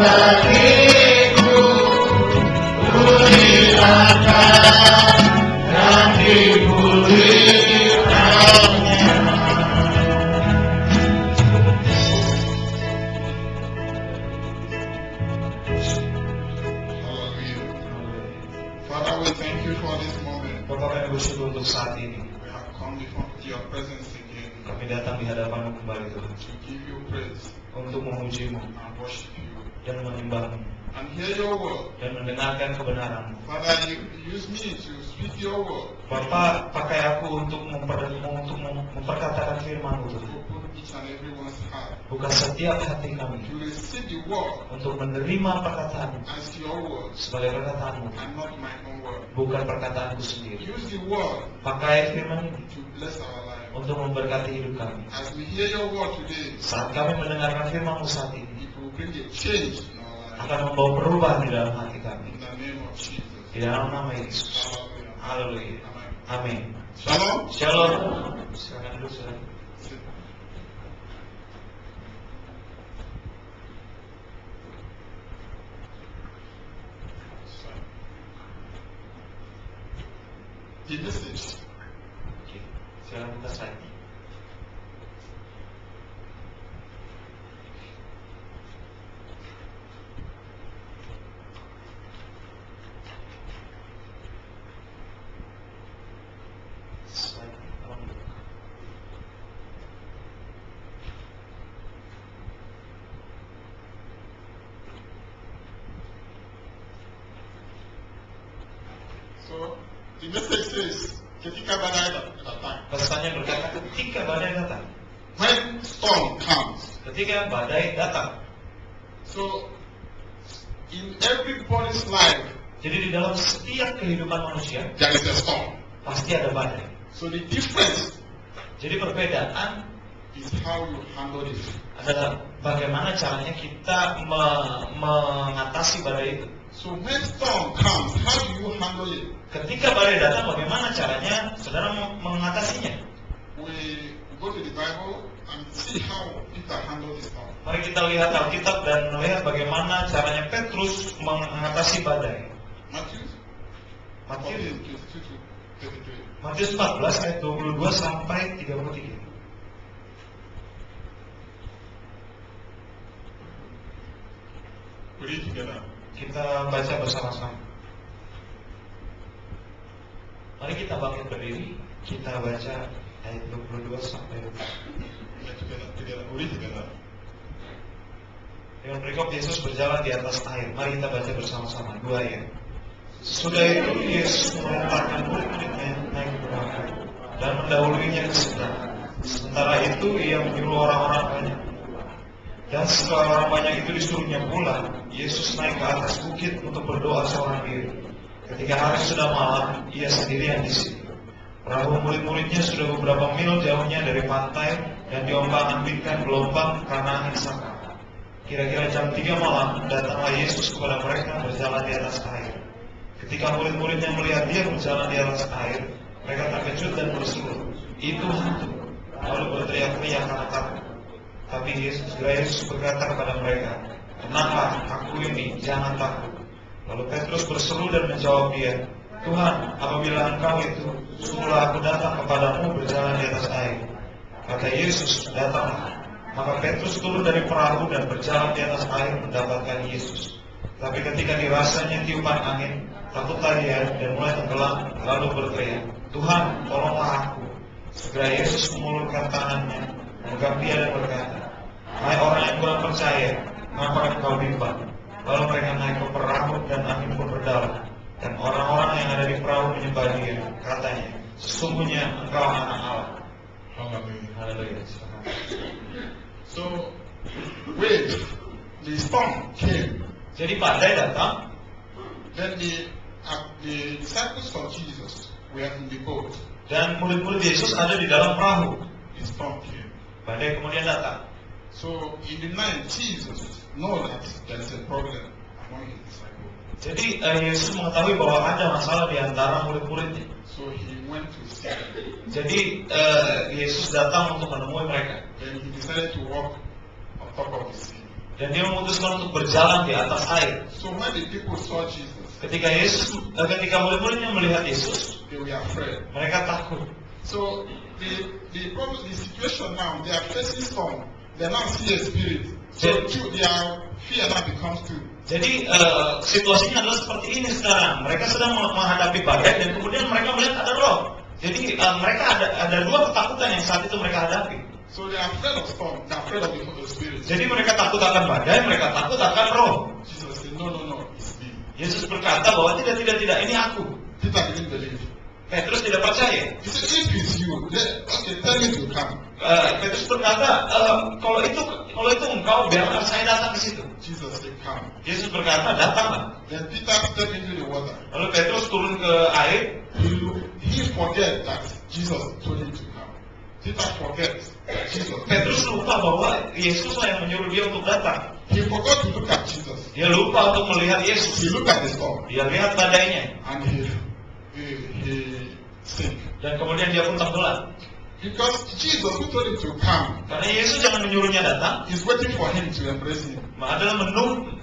bagiku, muliakan dan dimuliakannya. Father, we thank you for this moment. Bapak kami bersyukur untuk saat ini. We have come before your presence again Kami datang di hadapan-Mu kembali Tuhan, to give you praise untuk memuji-Mu and worship you dan menyembah-Mu and hear your word. dan mendengarkan kebenaran-Mu. Father, you use me to speak your word. Bapa, pakai aku untuk memperkatakan firman-Mu Tuhan. Open each and everyone's heart Buka setiap hati kami to receive the word untuk menerima perkataan-Mu as your word sebagai perkataan-Mu, and not my own word. bukan perkataanku sendiri. Use the word Pakai firman ini to bless our life. untuk memberkati hidup kami. As we hear your word today, Saat kami mendengarkan firman-Mu saat ini, it will bring a change in our life. akan membawa perubahan di dalam hati kami. In the name of Jesus. Di dalam nama Yesus. Hallelujah. Haleluya. Amin. Shalom. Shalom. Silakan dulu, silakan. The message. Oke, silakan buka slide. Slide, tolong dibuka. So the message says, ketika badai datang. Pesannya berkata, ketika badai datang. When storm comes. Ketika badai datang. So in everybody's life Jadi di dalam setiap kehidupan manusia there is a storm. pasti ada badai. So the difference Jadi perbedaan is how you handle it. adalah bagaimana caranya kita mengatasi badai itu. So when storm comes, how do you handle it? Ketika badai datang, bagaimana caranya saudara mengatasinya? We go to the Bible and see how Peter handled the storm. Mari kita lihat Alkitab dan melihat bagaimana caranya Petrus mengatasi badai. Matthew Matius 22 to 33. Matius 14 ayat 22 sampai 33. We read together. Kita baca bersama-sama. Mari kita bangkit berdiri, kita baca ayat 22 sampai 23. Together. We read together. Dengan berikut Yesus berjalan di atas air. Mari kita baca bersama-sama 2 ayat. Sudah itu Yesus memerintahkan murid-muridnya naik ke perahu dan mendahuluinya ke seberang. Sementara itu ia menyuruh orang-orang banyak. Dan setelah orang banyak itu disuruhnya pulang, Yesus naik ke atas bukit untuk berdoa seorang diri. Ketika hari sudah malam, ia sendirian di situ. Perahu murid-muridnya sudah beberapa mil jauhnya dari pantai dan diombang-ambingkan gelombang karena angin sakar. Kira-kira jam 3 malam, datanglah Yesus kepada mereka berjalan di atas air. Ketika murid-muridnya melihat dia berjalan di atas air, mereka terkejut dan berseru, "Itu hantu!" Lalu berteriak-teriak karena takut. Tapi Yesus berkata kepada mereka, "Tenanglah, aku ini, jangan takut." Lalu Petrus berseru dan menjawab dia, "Tuhan, apabila Engkau itu, suruhlah aku datang kepadamu berjalan di atas air." Kata Yesus, "Datanglah." Maka Petrus turun dari perahu dan berjalan di atas air mendapatkan Yesus. Tapi ketika dirasanya tiupan angin, takutlah dia dan mulai tenggelam, lalu berteriak, "Tuhan, tolonglah aku." Segera Yesus mengulurkan tangannya, memegang dia dan berkata, "Hai orang yang kurang percaya, mengapa engkau bimbang?" Lalu mereka naik ke perahu dan angin pun reda. Dan orang-orang yang ada di perahu menyembah dia. Katanya, "Sesungguhnya engkau anak Allah." Hallelujah. Haleluya. So, when the storm came, Jadi badai datang, then the disciples of Jesus were in the boat. dan murid-murid Yesus ada di dalam perahu. The storm came. Badai kemudian datang. So, in the night, Jesus knows that there is a problem among his disciples. Jadi Yesus mengetahui bahwa ada masalah di antara murid-muridnya. So, he went to see them. Jadi Yesus datang untuk menemui mereka. Then he decided to walk on top of the sea. Dan dia memutuskan untuk berjalan di atas air. So when the people saw Jesus, Ketika murid-muridnya melihat Yesus, they were afraid. mereka takut. So the problem, the situation now, they are facing storm. They now see a spirit. So their fear now becomes two. Jadi situasinya adalah seperti ini sekarang. Mereka sedang menghadapi badai dan kemudian mereka melihat ada roh. Jadi mereka ada dua ketakutan yang saat itu mereka hadapi. So they are afraid of storm. They are afraid of the spirit. Jadi mereka takut akan badai, mereka takut akan roh. Jesus said, no, it's me. Yesus berkata bahwa tidak, ini aku. Peter didn't believe. Petrus tidak percaya. He said, if it's you, then okay, tell me to come. Petrus berkata, kalau itu engkau, biarlah saya datang ke situ. Jesus said, come. Yesus berkata, datanglah. Then Peter stepped into the water. Lalu Petrus turun ke air. He forget that Jesus told him to come. Peter forgets that Jesus. Petrus lupa bahwa Yesuslah yang menyuruh dia untuk datang. He forgot to look at Jesus. Dia lupa untuk melihat Yesus. He looked at the storm Dia lihat badainya. and he sank. Dan kemudian dia pun tenggelam. Because Jesus, who told him to come, Karena Yesus yang menyuruhnya datang, is waiting for him to embrace him. adalah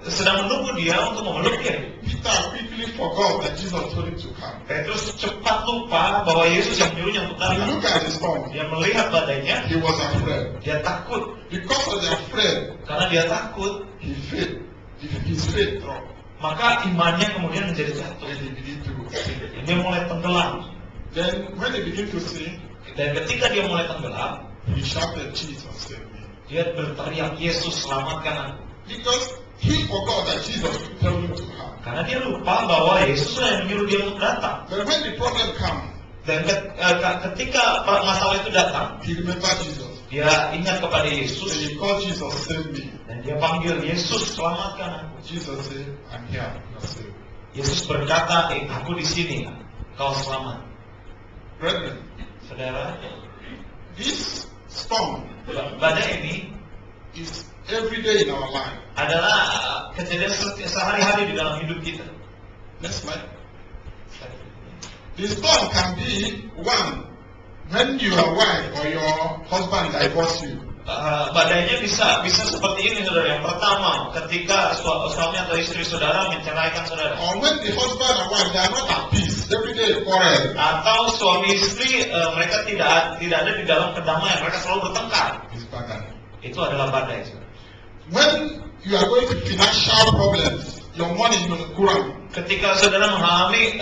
sedang menunggu dia untuk memeluk dia. Peter quickly forgot that Jesus told him to come. Petrus cepat lupa bahwa Yesus yang menyuruhnya untuk He datang. looked at the storm. Dia melihat badainya, He was afraid. dia takut. Because of the afraid, Karena dia takut, he failed. His faith dropped. maka imannya kemudian menjadi jatuh. And he began to sink. Dia mulai tenggelam. Then when he began to sink, Dan ketika dia mulai tenggelam, he shouted, Jesus, save me. dia berteriak, Yesus selamatkan aku. Because he forgot that Jesus told him to come. Karena dia lupa bahwa Yesuslah yang menyuruh dia untuk datang. But when the problem comes, Dan ketika masalah itu datang, he remembered Jesus. dia ingat kepada So Yesus he called Jesus, save me. dan dia panggil, Yesus selamatkan aku. Jesus said, I'm here, you're saved. Yesus berkata, aku di sini, kau selamat. Brethren, Saudara, this storm badai ini is every day in our life. adalah kejadian sehari-hari di dalam hidup kita. Next slide. The storm can be one when your wife or your husband divorce you. Badainya bisa seperti ini, saudara. Yang pertama, ketika suami atau istri saudara menceraikan saudara. Or when the husband and wife they are not at peace, every day quarrel. Atau suami istri mereka tidak ada di dalam kedamaian, mereka selalu bertengkar. It's badai. Itu adalah badai, saudara. When you are going to financial problems, your money will kurang. Ketika saudara mengalami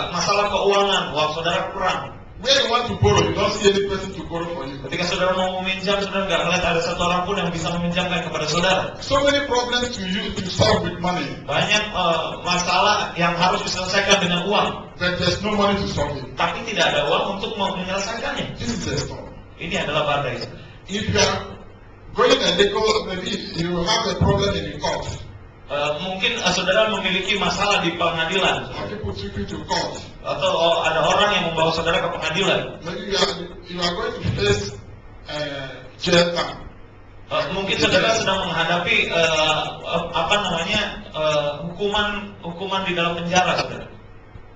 masalah keuangan, uang saudara kurang. Where you want to borrow, you don't see any person to borrow for you. Ketika saudara mau meminjam, saudara nggak melihat ada satu orang pun yang bisa meminjamkan kepada saudara. So many problems to you to solve with money, Banyak masalah yang harus diselesaikan dengan uang, but there's no money to solve it. tapi tidak ada uang untuk menyelesaikannya. This is a storm. Ini adalah badai. If you are going and they go, maybe you have a problem in the court. Mungkin saudara memiliki masalah di pengadilan, Or people took you to court. atau ada orang yang membawa saudara ke pengadilan. Maybe you are going to face jail time. Mungkin saudara sedang menghadapi hukuman di dalam penjara, saudara.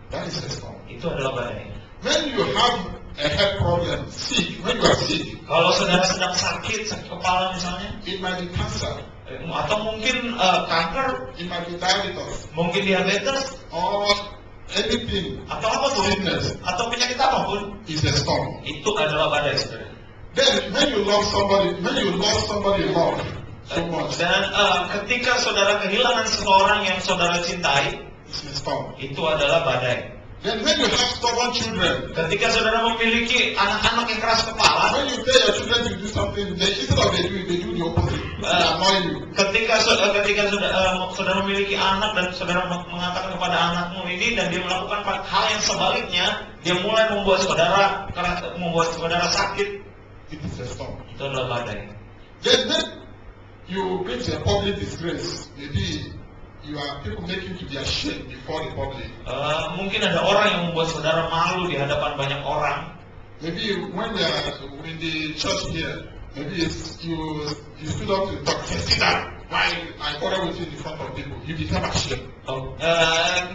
That is a storm. Itu adalah badai. When you have a health problem, sick, when you are sick, Kalau saudara sedang sakit kepala misalnya, it might be cancer, atau mungkin kanker, it might be diabetes, mungkin diabetes, or anything, atau apapun, sickness, atau penyakit apapun, is a storm. itu adalah badai, saudara. Then when you lost somebody loved so much, Dan ketika saudara kehilangan seseorang yang saudara cintai, it's a storm. itu adalah badai. Then when you have stubborn children, Ketika saudara memiliki anak-anak yang keras kepala, when you tell your children to do something, instead of they do the opposite. They annoy you. ketika saudara memiliki anak dan saudara mengatakan kepada anakmu ini dan dia melakukan hal yang sebaliknya, dia mulai membuat saudara sakit, It is a storm. itu adalah badai. Then you bring to a public disgrace. Maybe people make you to be ashamed before the public. Mungkin ada orang yang membuat saudara malu di hadapan banyak orang. Maybe when we are in the church here, maybe you stood up to talk, say that why I quarrel with you in front of people. You become ashamed.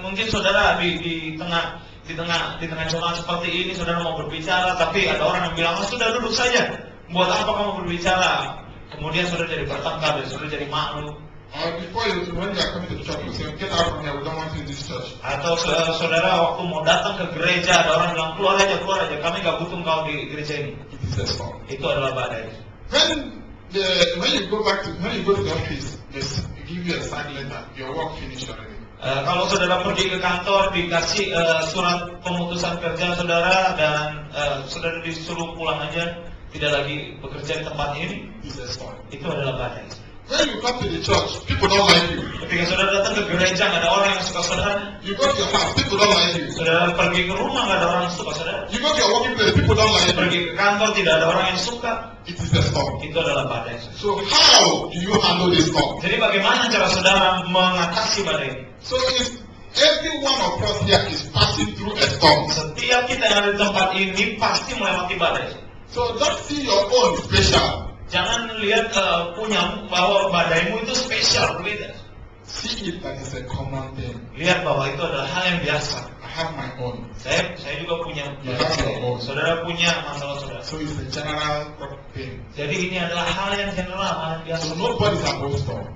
Mungkin saudara di tengah jemaat seperti ini, saudara mau berbicara, tapi ada orang yang bilang, sudah duduk saja. Buat apa kamu berbicara? kemudian saudara jadi bertengkar dan saudara jadi malu. Or before you, when you are coming to the church, you say, get out from here, we don't want you in this church. Atau saudara waktu mau datang ke gereja ada orang bilang keluar aja, kami nggak butuh kau di gereja ini. It is a storm. Itu adalah badai. When you go to the office, they give you a side letter, your work finished already. Kalau saudara pergi ke kantor dikasih surat pemutusan kerja saudara dan saudara disuruh pulang aja, tidak lagi bekerja di tempat ini, It's a storm. itu adalah badai. When you come to the church, people don't like you. Ketika saudara datang ke gereja nggak ada orang yang suka saudara. You go to your house, people don't like you. Saudara pergi ke rumah nggak ada orang yang suka saudara. You go to your working place, people don't like you. Pergi ke kantor tidak ada orang yang suka. It is a storm. Itu adalah badai. So how do you handle this storm? Jadi bagaimana cara saudara mengatasi badai ini? So if every one of us here is passing through a storm, Setiap kita yang ada di tempat ini pasti melewati badai. so don't see your own special. Jangan lihat punya bahwa badaimu itu spesial, berbeda. See it that is a common thing. Lihat bahwa itu adalah hal yang biasa. I have my own. Saya juga punya You have your own. saudara punya masalah saudara. So it's a general thing. Jadi ini adalah hal yang general, hal yang biasa. So nobody is above storm.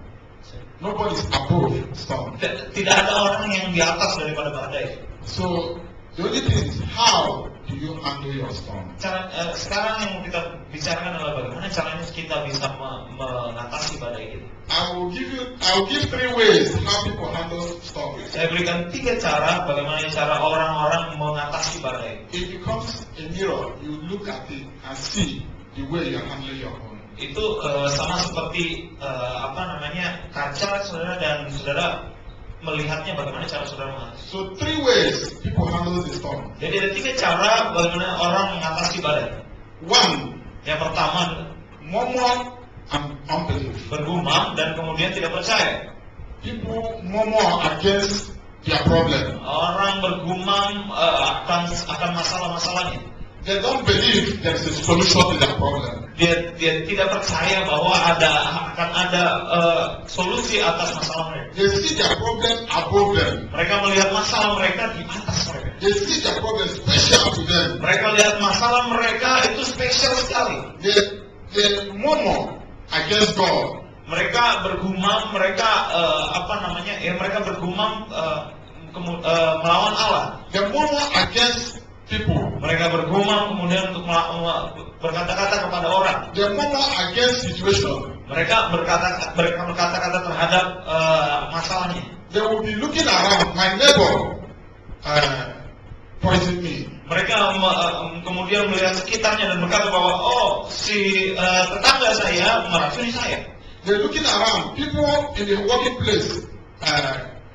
Nobody is above storm. Tidak ada orang yang di atas daripada badai. So the only thing is how do you handle your storm? Sekarang yang mau kita bicarakan adalah bagaimana caranya kita bisa mengatasi badai itu. I will give 3 ways how people handle storm. Saya berikan 3 cara bagaimana cara orang-orang mengatasi badai. It becomes a mirror. You look at it and see the way you are handling your own. Itu sama seperti kaca saudara, dan saudara melihatnya bagaimana cara saudara mengatasi. So 3 ways people handle the storm. Jadi ada 3 cara bagaimana orang mengatasi badai. 1, Yang pertama, murmur and unbelief. bergumam dan kemudian tidak percaya. People murmur against their problem. Orang bergumam akan masalah-masalahnya. They don't believe there is a solution to their problem. Dia tidak percaya bahwa akan ada solusi atas masalah mereka. They see their problem above them. Mereka melihat masalah mereka di atas mereka. They see their problem special to them. Mereka lihat masalah mereka itu spesial sekali. They murmur against God. Mereka bergumam, mereka mereka bergumam melawan Allah. They murmur against people. Mereka bergumam kemudian untuk berkata-kata kepada orang. They murmur against situation. Mereka berkata-kata terhadap masalahnya. They will be looking around. My neighbor poisoned me. Mereka kemudian melihat sekitarnya dan berkata bahwa si tetangga saya meracuni saya. They're looking around. People in the working place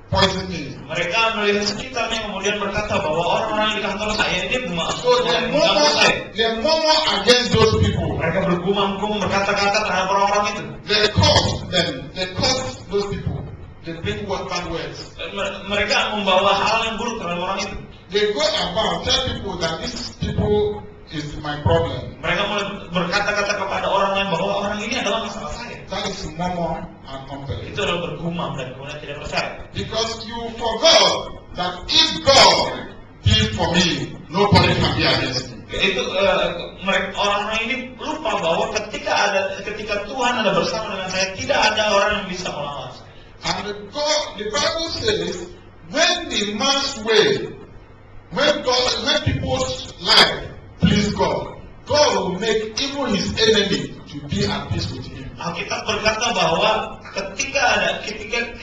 poisoned me. Mereka melihat sekitarnya kemudian berkata bahwa orang-orang di kantor saya ini So they murmur against those people. Mereka bergumam-gumam berkata-kata terhadap orang-orang itu. They curse them. They curse those people. They bring bad words. Mereka membawa hal yang buruk terhadap orang itu. They go about tell people that these people is my problem. Mereka berkata-kata kepada orang lain bahwa orang ini adalah masalah saya. That is murmur and unbelief. Itu adalah bergumam dan kemudian tidak percaya. Because you forgot that if God did for me, nobody can be against me. Itu orang-orang ini lupa bahwa ketika Tuhan ada bersama dengan saya, tidak ada orang yang bisa melawan saya. And the Bible says, when the man's way, when people's life please God, God will make even his enemy to be at peace with him. Alkitab berkata bahwa ketika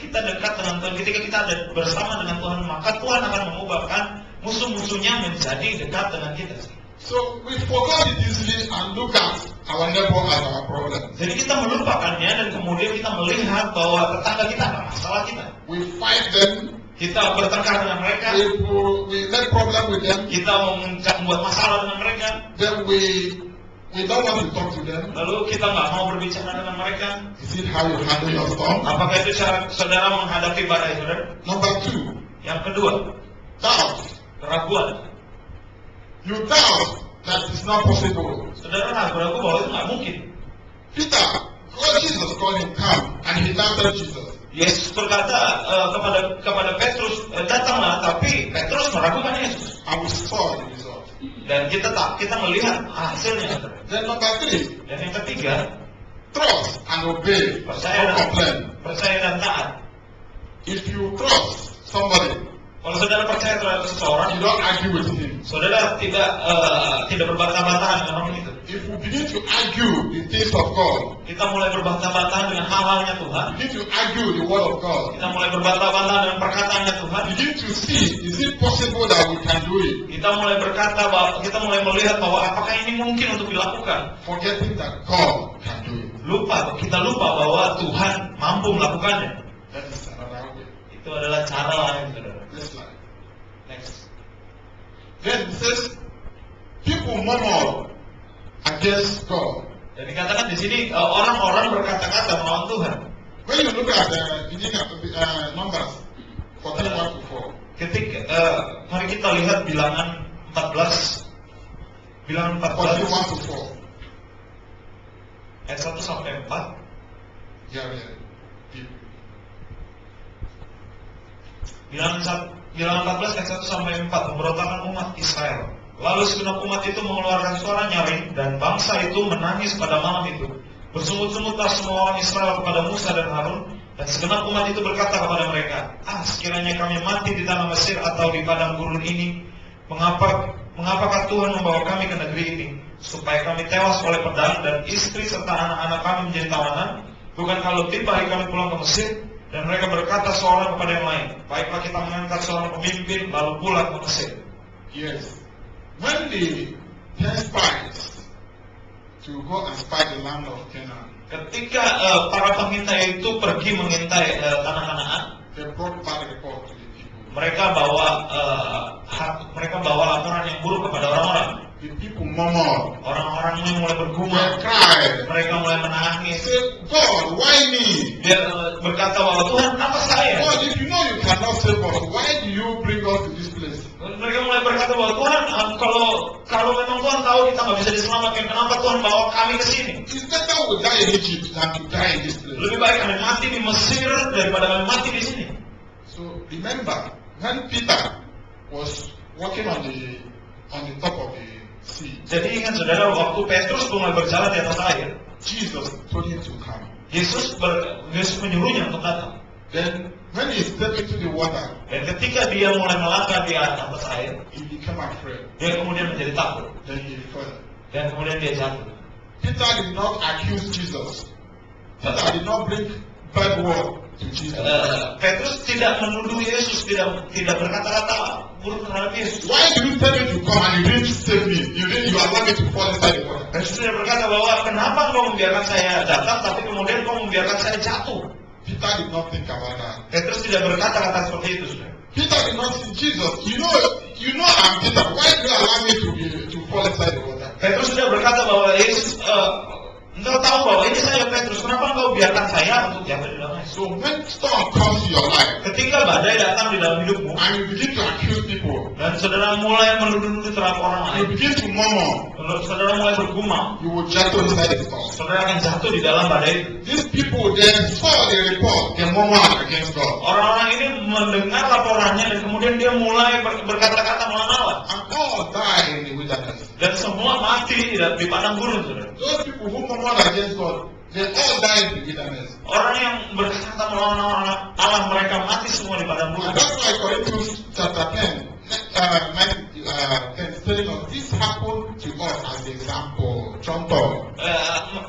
kita dekat dengan Tuhan, ketika kita ada bersama dengan Tuhan, maka Tuhan akan mengubahkan musuh-musuhnya menjadi dekat dengan kita. So we forgot it easily and look at our neighbor as our problem. Jadi kita melupakannya dan kemudian kita melihat bahwa tetangga kita ada masalah kita. We fight them. Kita bertengkar dengan mereka. We make problem with them. Kita membuat masalah dengan mereka. Then we don't want to talk to them. Lalu kita nggak mau berbicara dengan mereka. Is it how you handle your storm? Apakah itu cara saudara menghadapi badai saudara? Number 2, Yang kedua, doubt. keraguan. You doubt that it's not possible. Saudara ragu-ragu bahwa itu nggak mungkin. Peter, Jesus called him come, and he doubted Jesus. Yesus berkata kepada Petrus, datanglah, tapi Petrus meragukan Yesus. And we saw the result. Dan kita melihat hasilnya. Then number 3, Dan yang ketiga, trust and obey, Percaya don't complain. percaya dan taat. If you trust somebody, Kalau saudara percaya terhadap seseorang, you don't argue with him. saudara tidak berbantah-bantahan dengan orang itu. If you begin to argue the things of God, Kita mulai berbantah-bantahan dengan hal-halnya Tuhan. begin to argue the word of God, Kita mulai berbantah-bantahan dengan perkataannya Tuhan. begin to see, is it possible that we can do it? Kita mulai melihat bahwa apakah ini mungkin untuk dilakukan. Forgetting that God can do it. Kita lupa bahwa Tuhan mampu melakukannya. That is another way. Itu adalah cara lain, saudara. Next slide. Next. Then it says, people murmur against God. Dan dikatakan di sini orang-orang berkata-kata melawan Tuhan. When you look at the beginning of Numbers 14:1-4, Mari kita lihat bilangan 14. Bilangan 14 41-4. ayat 1 sampai 4. Yeah. Bilangan 14 ayat 1 sampai 4, pemberontakan umat Israel. Lalu segenap umat itu mengeluarkan suara nyaring, dan bangsa itu menangis pada malam itu. Bersungut-sungutlah semua orang Israel kepada Musa dan Harun, dan segenap umat itu berkata kepada mereka, sekiranya kami mati di tanah Mesir atau di padang gurun ini, mengapakah Tuhan membawa kami ke negeri ini, supaya kami tewas oleh pedang dan istri serta anak-anak kami menjadi tawanan? Bukan kalau tiba hari kami pulang ke Mesir? Dan mereka berkata seorang kepada yang lain, baiklah kita mengangkat seorang pemimpin lalu pulang ke Mesir. Yes. When the 10 spies to go and spy the land of Canaan, Ketika para pengintai itu pergi mengintai tanah Kanaan, they brought bad report to the people. mereka bawa laporan yang buruk kepada orang-orang. The people murmured. Orang-orang ini mulai They bergumam, cried. mereka mulai They menangis. said, God, why me? Dia berkata bahwa Tuhan, kenapa saya? God, if you know you cannot save us, why do you bring us to this place? Mereka mulai berkata bahwa Tuhan, kalau memang Tuhan tahu kita nggak bisa diselamatkan, kenapa Tuhan bawa kami ke sini? It's better we die in Egypt than to die in this place. Lebih baik kami mati di Mesir daripada kami mati di sini. So remember, when Peter was walking on the top of the sea, Jadi ingat saudara, waktu Petrus mulai berjalan di atas air, Jesus told him to come. Yesus menyuruhnya untuk datang. Then when he stepped into the water, Dan ketika dia mulai melangkah di atas air, he became afraid. dia kemudian menjadi takut. Then he fell. Dan kemudian dia jatuh. Peter did not accuse Jesus. Peter did not bring bad word to Jesus. Petrus tidak menuduh Yesus, tidak berkata-kata buruk terhadap Yesus. Why do you tell me to come and you didn't save me? You allowed me to fall inside the water. Petrus tidak berkata bahwa kenapa kau membiarkan saya datang, tapi kemudian kau membiarkan saya jatuh. Peter did not think about that. Petrus tidak berkata-kata seperti itu, saudara. Peter did not see Jesus. You know I'm Peter. Why do you allow me to fall inside the water? Petrus sudah berkata bahwa Yesus, engkau tahu bahwa ini saya Petrus, kenapa engkau biarkan saya untuk jatuh di dalam air? So when storm comes to your life Ketika badai datang di dalam hidupmu, and you begin to accuse people, dan saudara mulai menuduh-nuduh terhadap orang you lain, begin to murmur, saudara mulai bergumam, you will jump inside the storm. saudara akan jatuh di dalam badai itu. These people then saw the report, they murmured against God. Orang-orang ini mendengar laporannya dan kemudian dia mulai berkata-kata melawan Allah. And all died in the wilderness. Dan semua mati di padang gurun, saudara. Those people who murmured against God, they all died in the wilderness. Orang yang berkata melawan Allah, mereka mati semua di padang And gurun. that's why Corinthians chapter 10, 10 telling us this happened to us as an example. Contoh.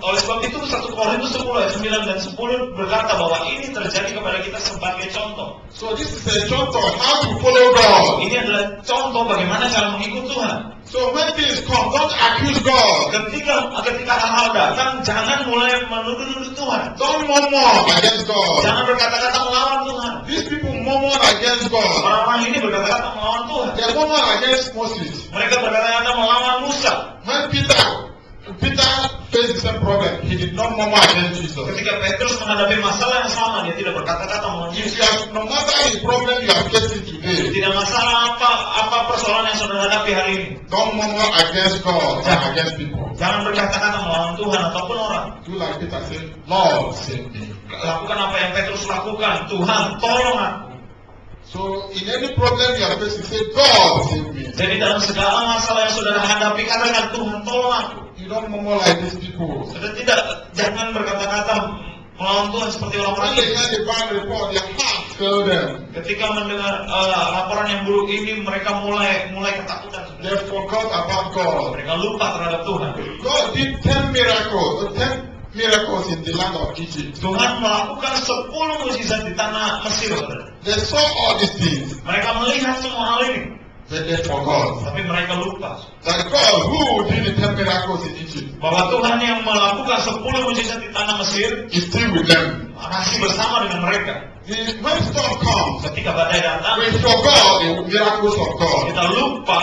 Oleh sebab itu 1 Korintus 10 ayat 9 dan 10 berkata bahwa ini terjadi kepada kita sebagai contoh. So this is a contoh how to follow God. Ini adalah contoh bagaimana cara mengikut Tuhan. So when things come, don't accuse God. Ketika hal-hal datang, jangan mulai menuduh-nuduh Tuhan. Don't murmur against God. Jangan berkata-kata melawan Tuhan. These people murmur against God. Orang-orang ini berkata-kata melawan Tuhan. They murmur against Moses. Mereka berkata-kata melawan Musa. When Peter faced the same problem, he did not murmur against Jesus. Ketika Petrus menghadapi masalah yang sama, dia tidak berkata-kata melawan If Yesus. you have, no matter the problem you are facing today, Tidak masalah apa persoalan yang saudara hadapi hari ini. don't murmur against God and against people. Jangan berkata-kata melawan Tuhan ataupun orang. Do like Peter said, Lord, save me. Lakukan apa yang Petrus lakukan. Tuhan, tolong aku. So in any problem you are facing, say, God, save me. Jadi dalam segala masalah yang saudara hadapi, katakan Tuhan, tolong aku. You don't murmur like these people. Saudara jangan berkata-kata melawan Tuhan seperti When orang-orang they ini. hear the bad report, their heart failed them. Ketika mendengar laporan yang buruk ini, mereka mulai ketakutan. Saudara. They forgot about God. Mereka lupa terhadap Tuhan. God did 10 miracles in the land of Egypt. Tuhan melakukan 10 mukjizat di tanah Mesir. Saudara. They saw all these things, Mereka melihat semua hal ini, but they forgot tapi mereka lupa that God who did the 10 miracles in Egypt bahwa Tuhan yang melakukan 10 mukjizat di tanah Mesir is still with them. masih bersama dengan mereka. When storm comes, Ketika badai datang, we forgot the miracles of God. kita lupa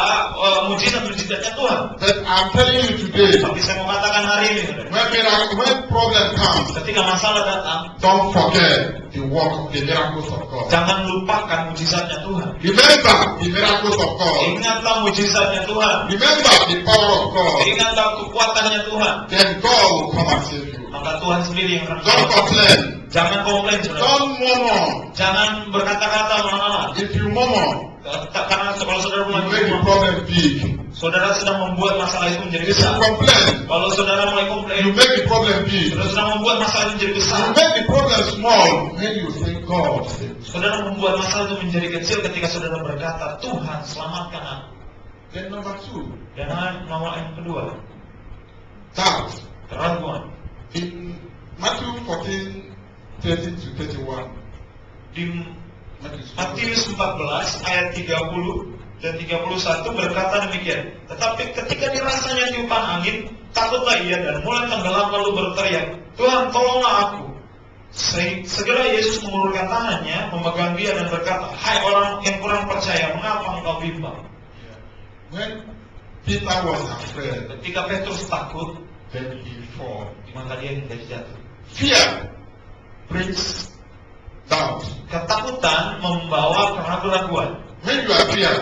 mukjizat-mukjizatnya Tuhan. But I'm telling you today, Tapi saya mau katakan hari ini, saudara, when problem comes, ketika masalah datang, don't forget the miracles of God. jangan lupakan mukjizatnya Tuhan. Remember the miracles of God. Ingatlah mukjizatnya Tuhan. Remember the power of God. Ingatlah kekuatannya Tuhan. Then God will come and save you. Maka Tuhan sendiri yang akan Don't complain. Jangan komplain, saudara. Don't murmur. Jangan berkata-kata mana-mana. If you murmur, Karena kalau saudara you mulai make the ngomong, problem big. saudara sedang membuat masalah itu menjadi If you besar. complain, Kalau saudara mulai you komplain, make the problem big. saudara sedang membuat masalah itu menjadi besar. You make the problem small when you say God save. Saudara membuat masalah itu menjadi kecil ketika saudara berkata, Tuhan selamatkan aku. Then number 2, Dan nomor yang kedua, doubt. keraguan. In Matthew 14:30 to 31. Di Matthew Matius 14 ayat 30 dan 31 berkata demikian. Tetapi ketika dirasanya tiupan angin, takutlah ia dan mulai tenggelam lalu berteriak, Tuhan tolonglah aku. Segera Yesus mengulurkan tangannya, memegang dia dan berkata, hai orang yang kurang percaya, mengapa engkau bimbang? When Peter was afraid, Ketika Petrus takut, then he fall. maka dia menjadi jatuh. Fear brings doubt. Ketakutan membawa keraguan-raguan. When you are fear,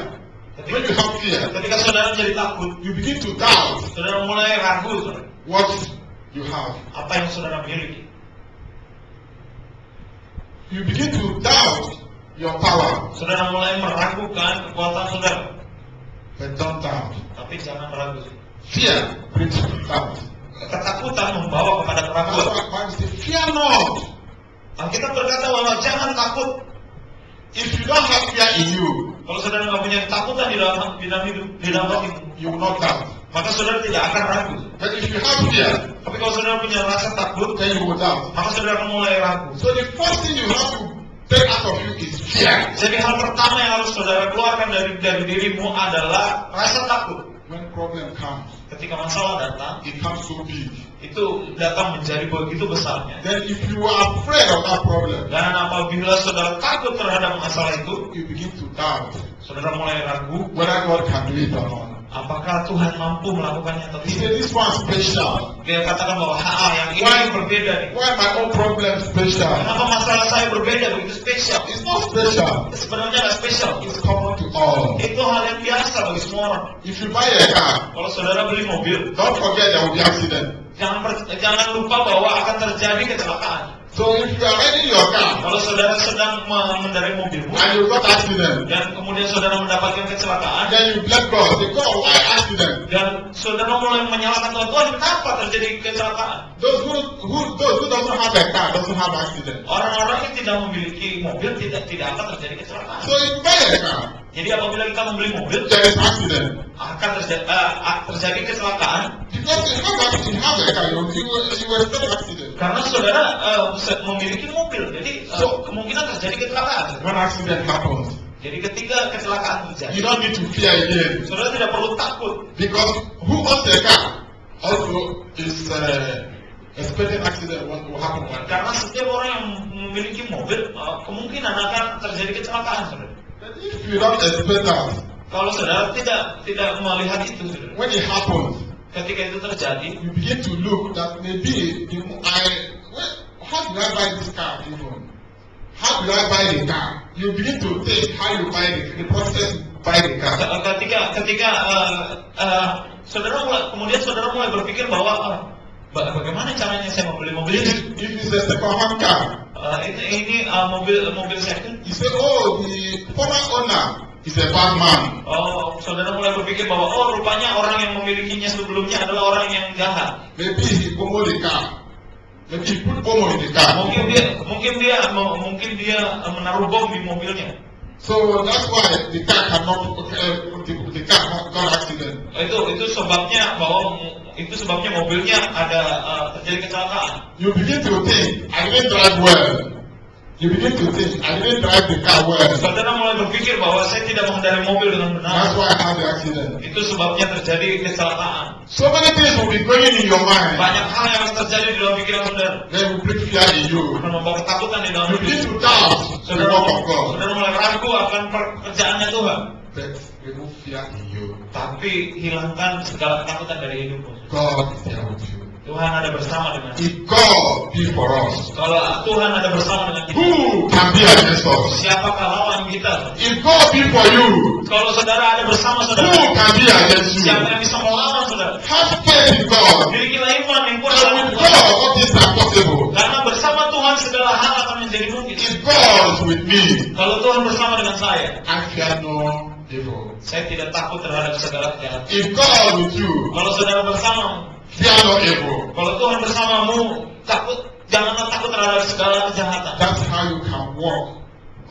when you have fear, Ketika saudara menjadi takut, you begin to doubt saudara mulai ragu, saudara. what you have. Apa yang saudara miliki. You begin to doubt your power. Saudara mulai meragukan kekuatan saudara. But don't doubt. Tapi jangan ragu. Fear brings doubt. Ketakutan membawa kepada That's keraguan. why the Bible says, fear not. Alkitab berkata bahwa jangan takut. If you don't have fear in you, Kalau saudara nggak punya ketakutan di dalam hidup, di dalam hatimu, you will not doubt. maka saudara tidak akan ragu. But if you have fear, Tapi kalau saudara punya rasa takut, then you will doubt. maka saudara akan mulai ragu. So the first thing you have to take out of you is fear. Jadi hal pertama yang harus saudara keluarkan dari dirimu adalah rasa takut. When problem comes, Ketika masalah datang, it comes so big. itu datang menjadi begitu besarnya. Then if you are afraid of that problem, Dan apabila saudara takut terhadap masalah itu, you begin to doubt saudara mulai ragu, whether God can do it or not. apakah Tuhan mampu melakukannya atau He tidak. said this one special. Dia katakan bahwa yang ini berbeda nih. Why my own problem special? Kenapa masalah saya berbeda begitu spesial? It's not special. Sebenarnya nggak spesial. It's common to all. Itu hal yang biasa bagi semua orang. If you buy a car, Kalau saudara beli mobil, don't forget there will be accident. jangan lupa bahwa akan terjadi kecelakaan. So if you are riding your car Kalau saudara sedang mengendarai mobilmu and you got accident, dan kemudian saudara mendapatkan kecelakaan then you blame God. Say, God, why accident? dan saudara mulai menyalahkan Tuhan, Tuhan kenapa terjadi kecelakaan? Those who doesn't have a car doesn't have accident. Orang-orang yang tidak memiliki mobil tidak akan terjadi kecelakaan. So if you buy a car, Jadi apabila kita membeli mobil there is accident. akan terjadi kecelakaan Because you have a car, you will expect accident. karena saudara memiliki mobil. Jadi kemungkinan terjadi kecelakaan. When accident happens, Jadi ketika kecelakaan you terjadi, don't need to fear again. saudara tidak perlu takut. Because who owns the car also is expecting accident will happen one day. Karena setiap orang yang memiliki mobil kemungkinan akan terjadi kecelakaan, saudara. But if you don't expect that, Kalau saudara tidak melihat itu, saudara, when it happens, ketika itu terjadi, you begin to look that maybe how did I buy this car even? How do I buy the car? You begin to think how you buy the process to buy the car. ketika kemudian saudara mulai berpikir bahwa bagaimana caranya saya membeli mobil ini? If it's a second-hand car, Ini mobil second. you say, oh, the former owner is a bad man. Oh, saudara mulai berpikir bahwa oh rupanya orang yang memilikinya sebelumnya adalah orang yang jahat. Maybe he borrow the car. Maybe he put bomb in the car. Mungkin dia menaruh bom di mobilnya. So that's why the car the car got accident. Itu sebabnya mobilnya ada terjadi kecelakaan. You begin to think, I didn't drive well. You begin to think, I didn't drive the car well. Saudara mulai berpikir bahwa saya tidak mengendarai mobil dengan That's benar. why I had the accident. Itu sebabnya terjadi kecelakaan. So many things will be going in your mind. Banyak hal yang akan terjadi di dalam pikiran saudara. Then will bring fear in you. Akan membawa ketakutan di dalam You hidup. begin to doubt the work of God. Saudara mulai ragu akan pekerjaannya Tuhan. But remove fear in you. Tapi hilangkan segala ketakutan dari hidupmu. God is there with you. Tuhan ada bersama dengan kita. If God be for us, Kalau Tuhan ada bersama dengan kita, who can be against us? siapakah lawan kita? If God be for you, Kalau saudara ada bersama who saudara, can be against you? siapa yang bisa melawan saudara? Have faith in God. Milikilah iman yang kuat And dalam with Tuhan. God, all things are possible. Karena bersama Tuhan segala hal akan menjadi mungkin. If God is with me, Kalau Tuhan bersama dengan saya, I fear no evil. saya tidak takut terhadap segala kejahatan. If God with you, Kalau saudara bersama, fear no evil. kalau Tuhan bersamamu, janganlah takut terhadap segala kejahatan. That's how you can walk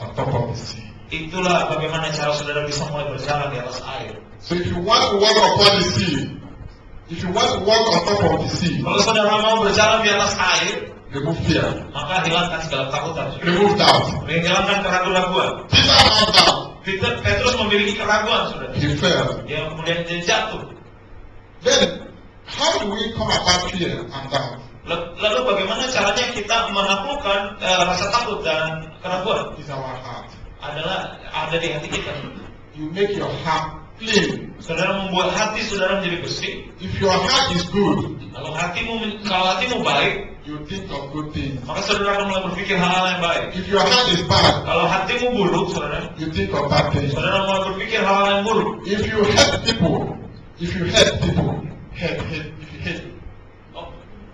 on top of the sea. Itulah bagaimana cara saudara bisa mulai berjalan di atas air. So if you want to walk upon the sea, if you want to walk on top of the sea, Kalau saudara mau berjalan di atas air, remove fear, maka hilangkan segala ketakutan. remove doubt. Hilangkan keraguan-raguan. Peter had doubt. Petrus memiliki keraguan, saudara. He fell. Dia kemudian dia jatuh. Then, how do we come about fear and doubt? Lalu bagaimana caranya kita menaklukkan rasa takut dan keraguan? It's our heart. Adalah ada di hati kita. You make your heart clean. Saudara membuat hati saudara menjadi bersih. If your heart is good, Kalau hatimu baik, you think of good things. maka saudara akan mulai berpikir hal-hal yang baik. If your heart is bad, Kalau hatimu buruk, saudara, you think of bad things. saudara mulai berpikir hal-hal yang buruk. If you hate people, if you hate,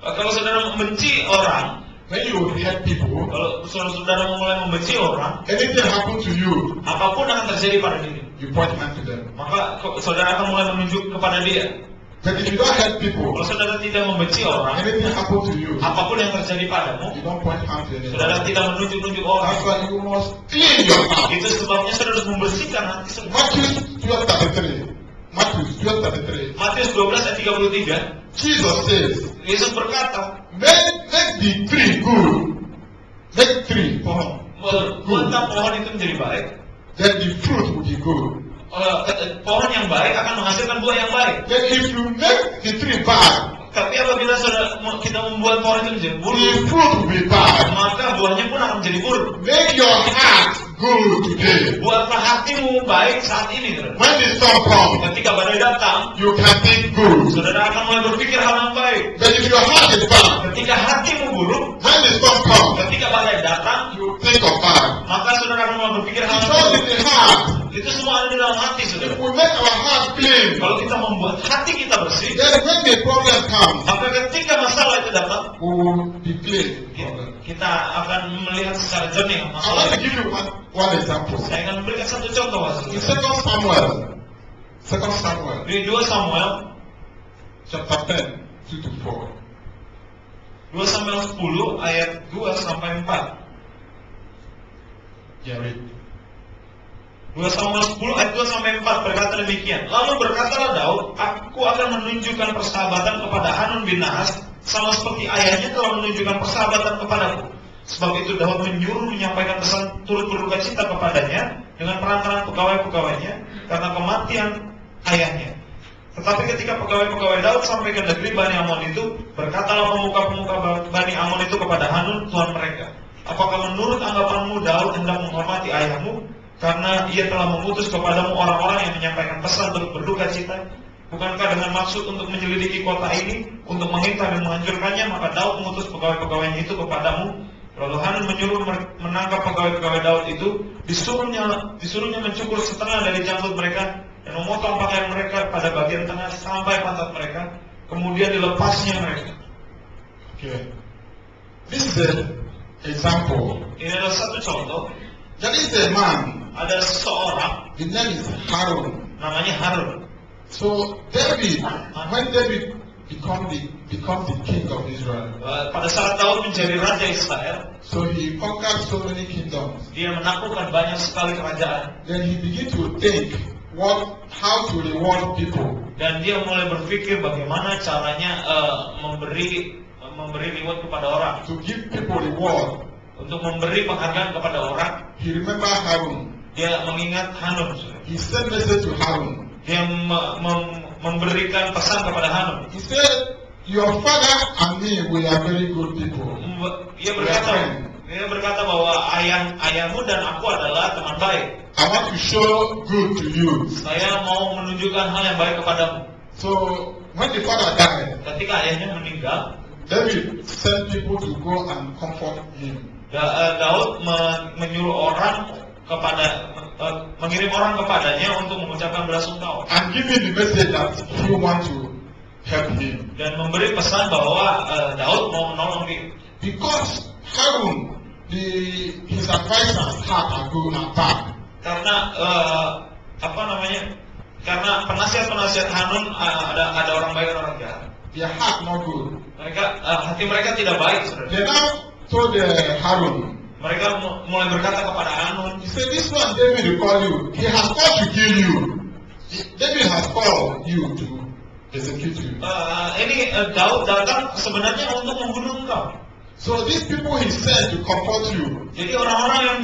Oh, kalau saudara membenci orang, when you hate people, kalau saudara mulai membenci orang, anything happen to you, apapun akan terjadi pada diri. you point hand to them. Maka saudara akan mulai menunjuk kepada dia. But if you don't hate people, Kalau saudara tidak membenci orang, anything happen to you, apapun yang terjadi padamu, you don't point hand to saudara anyone. tidak menunjuk-nunjuk orang. That's why you must clean your heart. Itu sebabnya saudara harus membersihkan hati saudara. Matthew 12:33. Matthew 12:33. Matius 12 ayat 33, Jesus says, Yesus berkata, make the tree good. Make tree pohon. buatlah pohon itu menjadi baik. Then the fruit will be good. Pohon yang baik akan menghasilkan buah yang baik. Then if you make the tree bad, Tapi apabila kita membuat pohon itu menjadi the buruk, fruit will be bad. maka buahnya pun akan menjadi buruk. Make your heart good today. Buatlah hatimu baik saat ini, saudara. When the storm comes, Ketika badai datang, you can think good. saudara akan mulai berpikir hal yang baik. But if your heart is bad, Ketika hatimu buruk, when the storm comes, ketika badai datang, you think of bad. maka saudara akan mulai berpikir hal yang Because baik. in the heart, Itu semua ada di dalam hati, saudara. if we make our heart clean, Kalau kita membuat hati kita bersih, then when the problem comes, maka ketika masalah itu datang, we will be clean. kita akan melihat secara jernih I masalah want to itu. give you one example. Saya akan memberikan satu contoh, In saudara. 2 Samuel Di 2 Samuel, chapter 10, 2 to 4. 2 Samuel 10 ayat 2 sampai 4. Yeah, read. 2 Samuel 10 ayat 2 sampai 4 berkata demikian. Lalu berkatalah Daud, aku akan menunjukkan persahabatan kepada Hanun bin Nahas, sama seperti ayahnya telah menunjukkan persahabatan kepadaku. Sebab itu Daud menyuruh menyampaikan pesan turut berduka cita kepadanya dengan perantaraan pegawai-pegawainya karena kematian ayahnya. Tetapi ketika pegawai-pegawai Daud sampai ke negeri Bani Amon itu, berkatalah pemuka-pemuka Bani Amon itu kepada Hanun, tuan mereka, apakah menurut anggapanmu Daud hendak menghormati ayahmu? Karena ia telah mengutus kepadamu orang-orang yang menyampaikan pesan turut berduka cita. Bukankah dengan maksud untuk menyelidiki kota ini, untuk mengintai dan menghancurkannya, maka Daud mengutus pegawai-pegawainya itu kepadamu. Lalu Hanun menyuruh menangkap pegawai-pegawai Daud itu, disuruhnya mencukur setengah dari janggut mereka dan memotong pakaian mereka pada bagian tengah sampai pantat mereka, kemudian dilepasnya mereka. Okay. This is an example. Ini adalah satu contoh. There is a man ada seseorang The name is Harun. namanya Harun. So David, when David become the king of Israel, Pada saat Daud menjadi raja Israel, so he conquered so many kingdoms. dia menaklukkan banyak sekali kerajaan. Then he began to think how to reward people. Dan dia mulai berpikir bagaimana caranya memberi reward kepada orang, To give people reward. untuk memberi penghargaan kepada orang. He remember Harun. Dia mengingat Hanun. He sent message to Harun. Dia memberikan pesan kepada Hanun. He said, your father and me, we are very good people. Dia berkata bahwa ayahmu dan aku adalah teman baik. I want to show good to you. Saya mau menunjukkan hal yang baik kepadamu. So when the father died, Ketika ayahnya meninggal, David sent people to go and comfort him. Daud menyuruh orang mengirim orang kepadanya untuk mengucapkan belasungkawa And give him the message that he want to help him. dan memberi pesan bahwa Daud mau menolong dia. Because Harun, his advisors heart are good and bad. Karena karena penasihat Hanun ada orang baik dan orang jahat. Their heart not good. Hati mereka tidak baik, saudara. They now told Harun, Mereka mulai berkata kepada Hanun, he said, this one David will call you. He has called to kill you. David has called you to execute you. Daud datang sebenarnya untuk membunuh engkau. So these people he sent to comfort you. Jadi orang-orang yang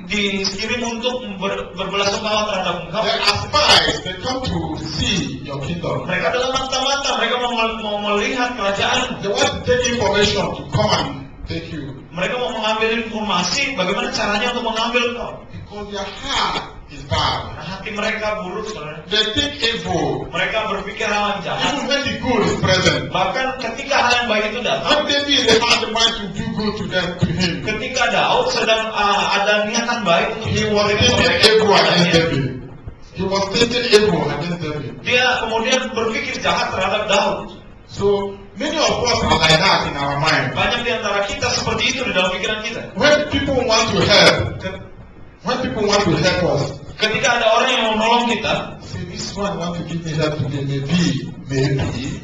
dikirim untuk berbelasungkawa terhadap engkau, They are spies. They come to see your kingdom. mereka adalah mata-mata, mereka mau melihat kerajaan. They want to take information to come and take you. Mereka mau mengambil informasi bagaimana caranya untuk mengambil engkau. Because their heart is bad. Karena hati mereka buruk, saudara. They think evil. Mereka berpikir hal yang jahat. Even when the good is present. Bahkan ketika hal yang baik itu datang, When David they had the mind to do good to them, to him. ketika Daud sedang ada niatan baik untuk He was thinking evil against David. He was thinking evil against David. dia kemudian berpikir jahat terhadap Daud. So many of us are like that in our mind. Banyak di antara kita seperti itu di dalam pikiran kita. When people want to help us, Ketika ada orang yang mau menolong kita, say this one want to give me help today, maybe.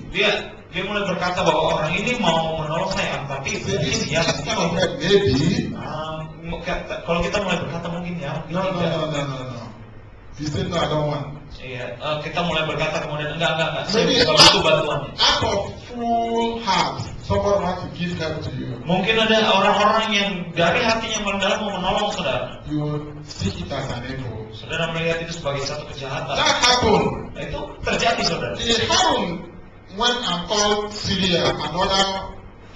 dia mulai berkata bahwa orang ini mau menolong saya, tapi Say mungkin this ya. kind of help, maybe. Kalau kita mulai berkata mungkin ya. No. He said no, I don't want. Iya, kita mulai berkata kemudian enggak. Saya Maybe bukan butuh bantuan. out of full heart, someone wants to give help to you. Mungkin ada orang-orang yang dari hatinya mendalam mau menolong saudara. You see it as an evil. Saudara melihat itu sebagai satu kejahatan. That happened. Nah, itu terjadi, saudara. The Harun went and called Syria and other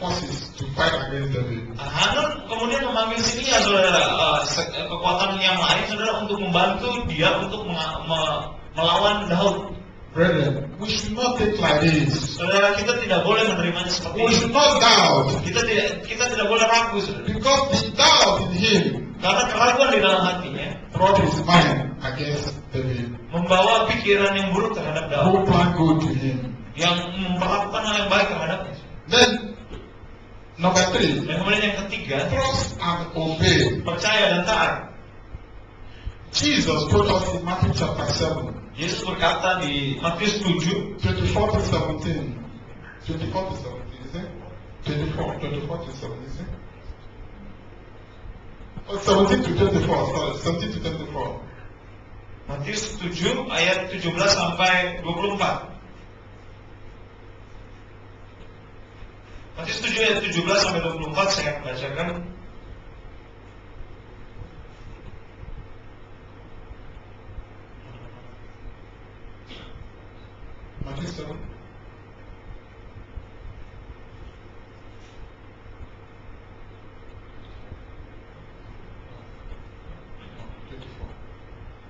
forces to fight against David. Hanun kemudian memanggil Syria, saudara, kekuatan yang lain, saudara, untuk membantu dia untuk melawan Daud. Brethren, we should not think like this. Saudara, kita tidak boleh menerimanya seperti We ini. should not doubt. Kita tidak boleh ragu, saudara. Because the doubt in him Karena keraguan di dalam hatinya brought his mind against David. membawa pikiran yang buruk terhadap Daud, Who planned good to him. yang memperlakukan hal yang baik terhadapnya. Then, number 3, Dan kemudian yang ketiga, trust and obey. percaya dan taat. Jesus told us in Matthew chapter 7, Yesus berkata di Matius 7 24 to 17. 24 to 17, is it? 24 to 17, is it? Oh, 17 to 24, sorry, 17 to 24. Matius 7 ayat 17 sampai 24. Matius 7 ayat 17 sampai 24 saya bacakan. Matthew 7.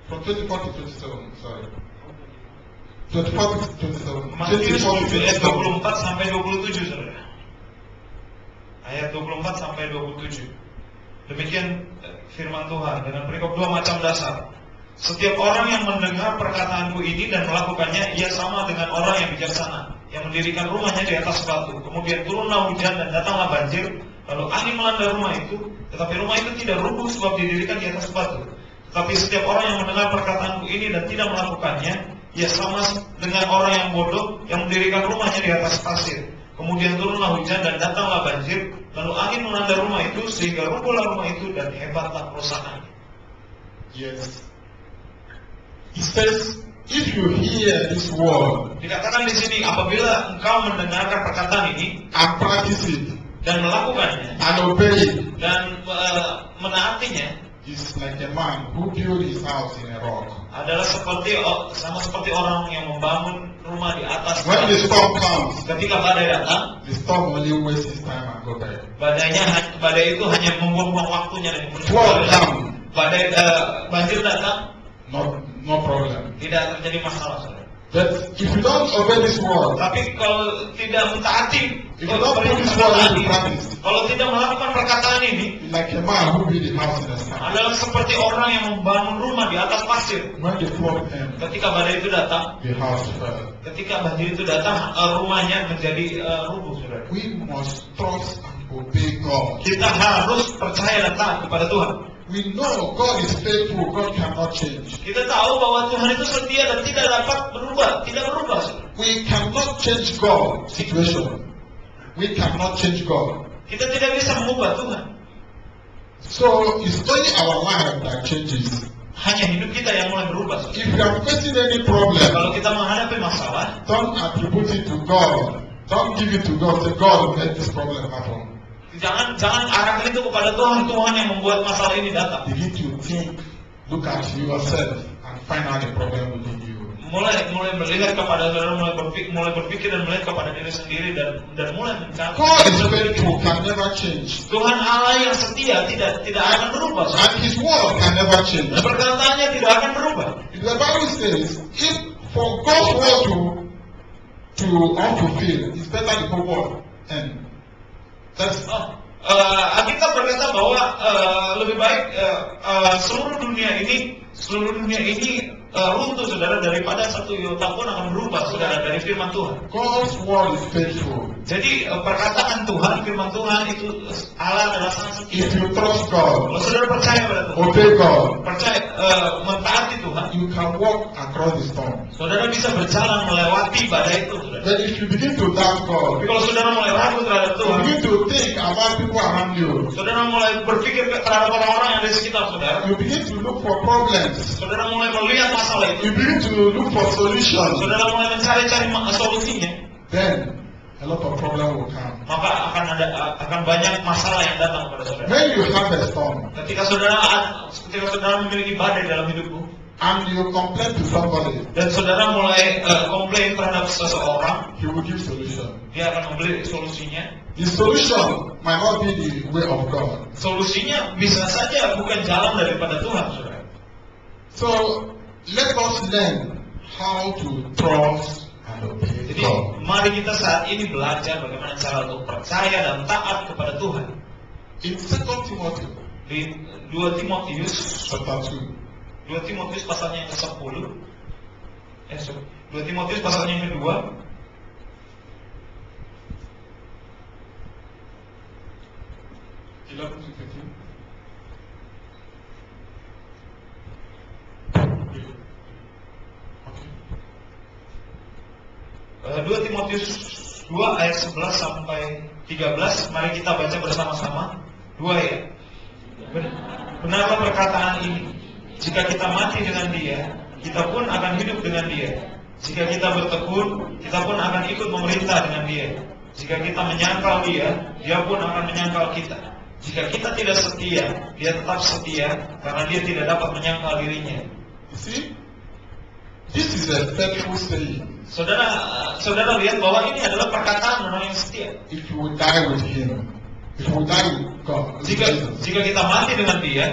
From 24 to 27, sorry. 24 to 27. Matius 24 to 7 ayat 27. 24 sampai 27, saudara. Ayat 24 sampai 27. Demikian firman Tuhan dengan perikop 2 macam dasar. Setiap orang yang mendengar perkataanku ini dan melakukannya, ia sama dengan orang yang bijaksana, yang mendirikan rumahnya di atas batu. Kemudian turunlah hujan dan datanglah banjir, lalu angin melanda rumah itu, tetapi rumah itu tidak rubuh sebab didirikan di atas batu. Tapi setiap orang yang mendengar perkataanku ini dan tidak melakukannya, ia sama dengan orang yang bodoh yang mendirikan rumahnya di atas pasir. Kemudian turunlah hujan dan datanglah banjir, lalu angin melanda rumah itu sehingga runtuhlah rumah itu dan hebatlah kerusakannya. Yes. He says, if you hear this word Dikatakan di sini, apabila engkau mendengarkan perkataan ini and practice it dan melakukannya and obey it, dan menaatinya, it's like a man who built his house in a rock. adalah sama seperti orang yang membangun rumah di atas When the storm comes, ketika badai datang, the storm only wastes his time and go back. badai itu hanya membuang-buang waktunya dan Flood come, banjir datang, no problem. tidak terjadi masalah, saudara. But if you don't obey this word, Tapi kalau tidak mentaati, if you don't put this word into practice, kalau tidak melakukan perkataan ini, it's like a man who built a house in the sand. adalah seperti orang yang membangun rumah di atas pasir. When the flood came, Ketika badai itu datang, the house fell. ketika banjir itu datang, rumahnya menjadi rubuh, saudara. We must trust and obey God. Kita harus percaya dan taat kepada Tuhan. We know God is faithful, God cannot change. Kita tahu bahwa Tuhan itu setia dan tidak dapat berubah, tidak berubah, saudara. We cannot change God's situation. We cannot change God. Kita tidak bisa mengubah Tuhan. So it's only our life that changes. Hanya hidup kita yang mulai berubah, saudara. If you are facing any problem, Kalau kita menghadapi masalah, don't attribute it to God. Don't give it to God. Say, God, let this problem happen. jangan arahkan itu kepada Tuhan. Tuhan yang membuat masalah ini datang. Begin to think, look at yourself, and find out the problem within you. Mulai melihat kepada saudara, mulai berpikir dan melihat kepada diri sendiri dan mulai mencari. God is faithful, can never change. Tuhan Allah yang setia tidak akan berubah, saudara. And His word can never change. Dan perkataannya tidak akan berubah. The Bible says, if for God's word to unfulfill, it's better the whole world end. That's Alkitab berkata bahwa lebih baik seluruh dunia ini runtuh, saudara, daripada satu iota pun akan berubah, saudara, dari firman Tuhan. God's word is faithful. Jadi perkataan Tuhan, firman Tuhan itu Allah adalah sangat setia. If you trust God, Kalau saudara percaya pada Tuhan, obey God, percaya mentaati Tuhan, you can walk across the storm. saudara bisa berjalan melewati badai itu, saudara. But if you begin to doubt Tapi God, kalau saudara mulai ragu terhadap you Tuhan, begin to think about people around you, saudara mulai berpikir terhadap orang-orang yang ada di sekitar saudara, you begin to look for problems, saudara mulai melihat masalah itu, you begin to look for solutions, saudara mulai mencari-cari solusinya, then a lot of problems will come. maka akan banyak masalah yang datang kepada saudara. When you have a storm Ketika saudara memiliki badai dalam hidupmu and you complain to somebody, dan saudara mulai komplain terhadap seseorang, he will give solution. dia akan memberi solusinya. The solution might not be the way of God. Solusinya bisa saja bukan jalan daripada Tuhan, saudara. So let us learn how to trust and obey Jadi God. mari kita saat ini belajar bagaimana cara untuk percaya dan taat kepada Tuhan. In 2 Timothy Di 2 Timotius chapter 2, 2 Timotius pasalnya yang ke-10. 2 Timotius pasalnya yang kedua. Okay. 2 Timotius 2 ayat 11 sampai 13. Mari kita baca bersama-sama. 2 ya. Benarlah perkataan ini. Jika kita mati dengan Dia, kita pun akan hidup dengan Dia. Jika kita bertekun, kita pun akan ikut memerintah dengan Dia. Jika kita menyangkal Dia, Dia pun akan menyangkal kita. Jika kita tidak setia, Dia tetap setia karena Dia tidak dapat menyangkal dirinya. You see, this is a faithful saying. Saudara lihat bahwa ini adalah perkataan orang yang setia. If you will die with Him, if you will die with God, with Jesus, Jika kita mati dengan Dia,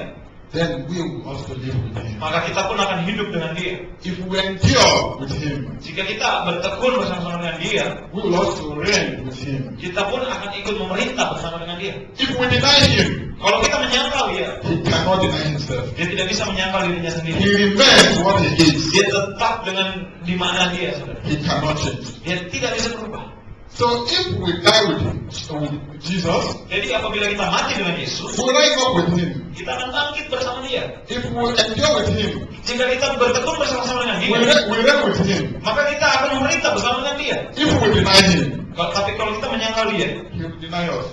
then we will also live with Him. maka kita pun akan hidup dengan Dia. If we endure with Him, Jika kita bertekun bersama-sama dengan Dia, we will also reign with Him. kita pun akan ikut memerintah bersama dengan Dia. If we deny Him, Kalau kita menyangkal Dia, He cannot deny Himself. Dia tidak bisa menyangkal dirinya He sendiri. remains what He is. Dia tetap dengan di mana Dia, saudara. He cannot change. Dia tidak bisa berubah. So if we die with Jesus, Jadi apabila kita mati dengan Yesus, we rise up with him. kita akan bangkit bersama Dia. If we endure with him, Jika kita bertekun bersama-sama dengan we Dia, reign with him. maka kita akan memerintah bersama dengan Dia. If we deny him, Tapi kalau kita menyangkal Dia, he will deny us.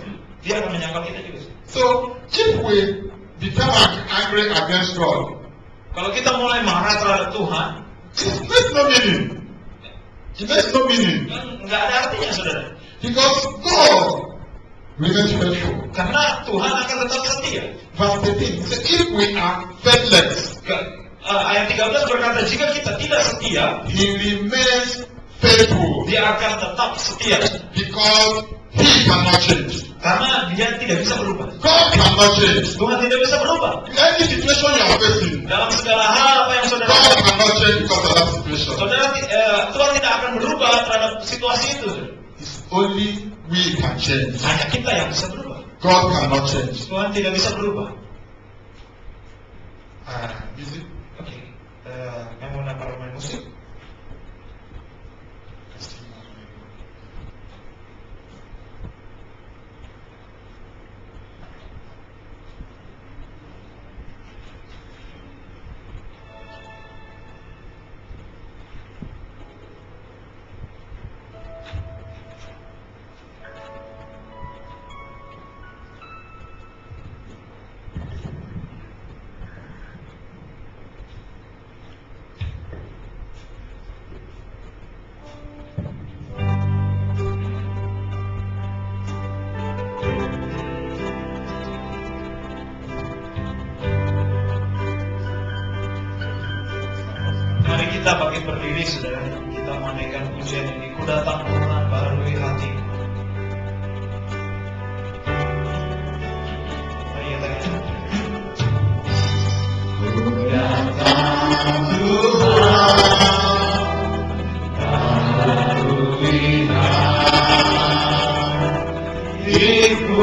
Dia akan menyangkal kita juga. So if we become angry against God, Kalau kita mulai marah terhadap Tuhan, it makes no meaning. It makes no meaning. kan nggak ada artinya, saudara. Because God remains faithful. Karena Tuhan akan tetap setia. Verse 13 says, if we are faithless, Ayat 13 berkata, jika kita tidak setia, he remains faithful. Dia akan tetap setia. Because he cannot change. Karena Dia tidak bisa berubah. God cannot change. Tuhan tidak bisa berubah. In any situation you are facing, Dalam segala hal apa yang saudara God lakukan, cannot change because of that situation. Tuhan tidak akan berubah terhadap situasi itu. It's only we can change. Hanya kita yang bisa berubah. God cannot change. Tuhan tidak bisa berubah. Is it? Oke, memang para pemain musik. Mari kita bangkit berdiri, saudara. Kita menaikkan pujian ini. Ku datang Tuhan, barui hatiku. Mari kita nyanyi. Ku datang Tuhan, barui hatiku, kemana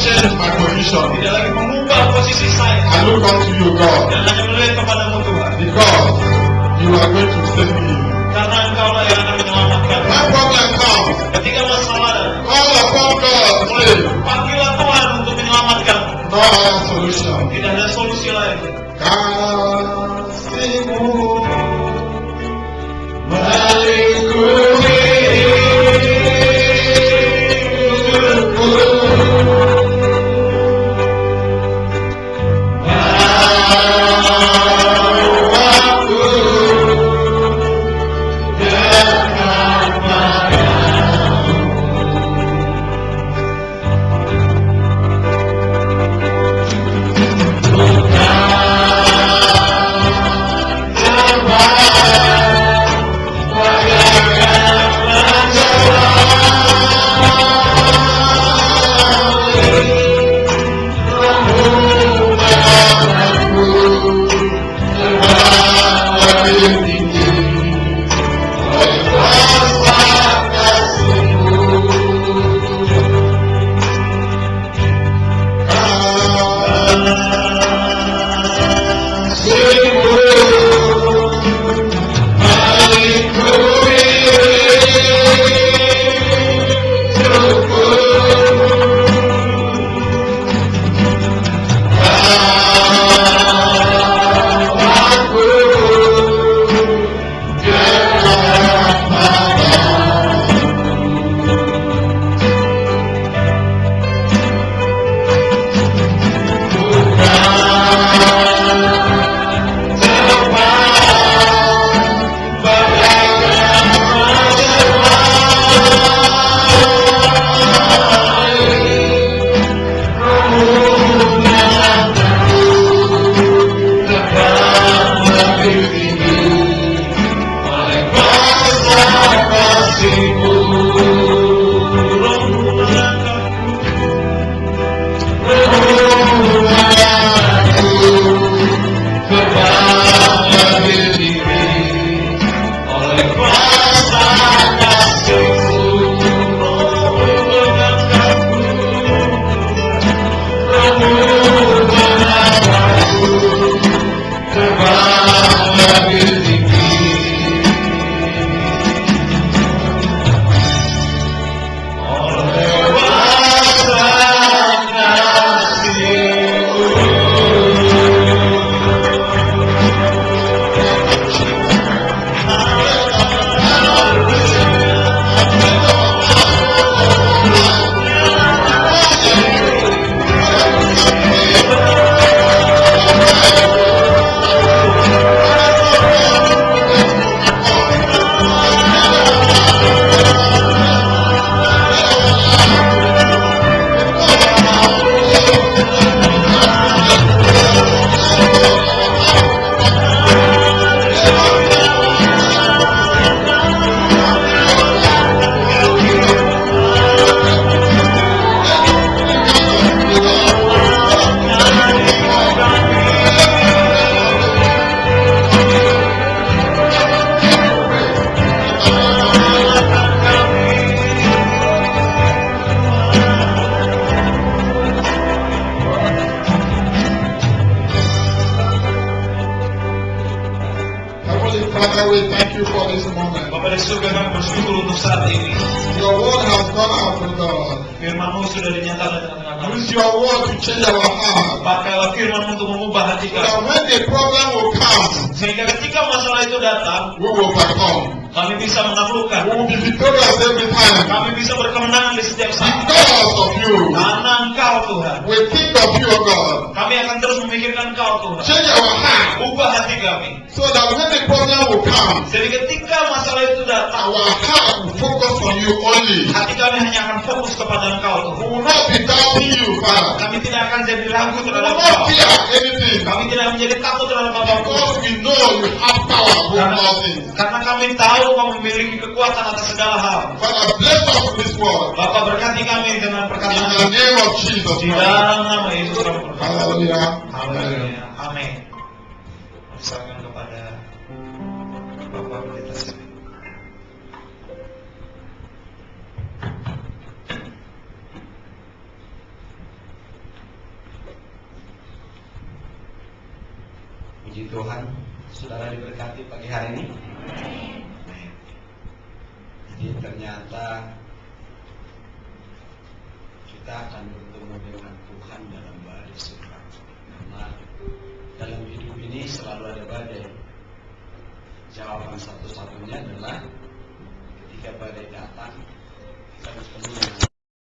change my position. Tidak lagi mengubah posisi saya. I look unto you, God, Dan hanya melihat kepadamu Tuhan. because you are going to save me. Karena Engkau lah yang akan menyelamatkan. When problem comes, Ketika masalah datang, call upon God, pray. panggillah Tuhan untuk menyelamatkan. No other solution. Tidak ada solusi lain. Kasihmu melingkupi Father, we thank you for this moment. Bapa di surga, kami bersyukur untuk saat ini. Your word has gone out, O God. Firman-Mu sudah dinyatakan dengan kami. Use your word to change our heart. Pakailah firman untuk mengubah hati So that kami. when the problem will come, Sehingga ketika masalah itu datang, we will overcome. kami bisa We menaklukkan. will be victorious every time. Kami bisa berkemenangan di setiap saat. Because of you. Karena Engkau Tuhan. We think of you, O God. Kami akan terus memikirkan Engkau Tuhan. Change our heart. Ubah hati kami. So that when the problem will come, Jadi ketika masalah itu datang, our heart will focus on you only. hati kami hanya akan fokus kepada Engkau We Tuhan. will not be doubting you, Father. Kami tidak akan jadi ragu We will terhadap not Engkau. fear anything. Kami tidak menjadi takut terhadap apapun. Because we know you have power over all things. Karena kami tahu Kau memiliki kekuatan atas segala hal. Father, bless us with this word. Bapak berkati kami dengan In the perkataan name of Jesus di Christ. dalam nama Yesus kami berdoa. Hallelujah. Haleluya. Amin. Serahkan kepada Bapak Pendeta Sri. Puji Tuhan, saudara diberkati pagi hari ini. Jadi ternyata kita akan bertemu dengan Tuhan dalam badai surga. Karena dalam hidup ini selalu ada badai. Jawaban satu-satunya adalah ketika badai datang, kita bertemu dengan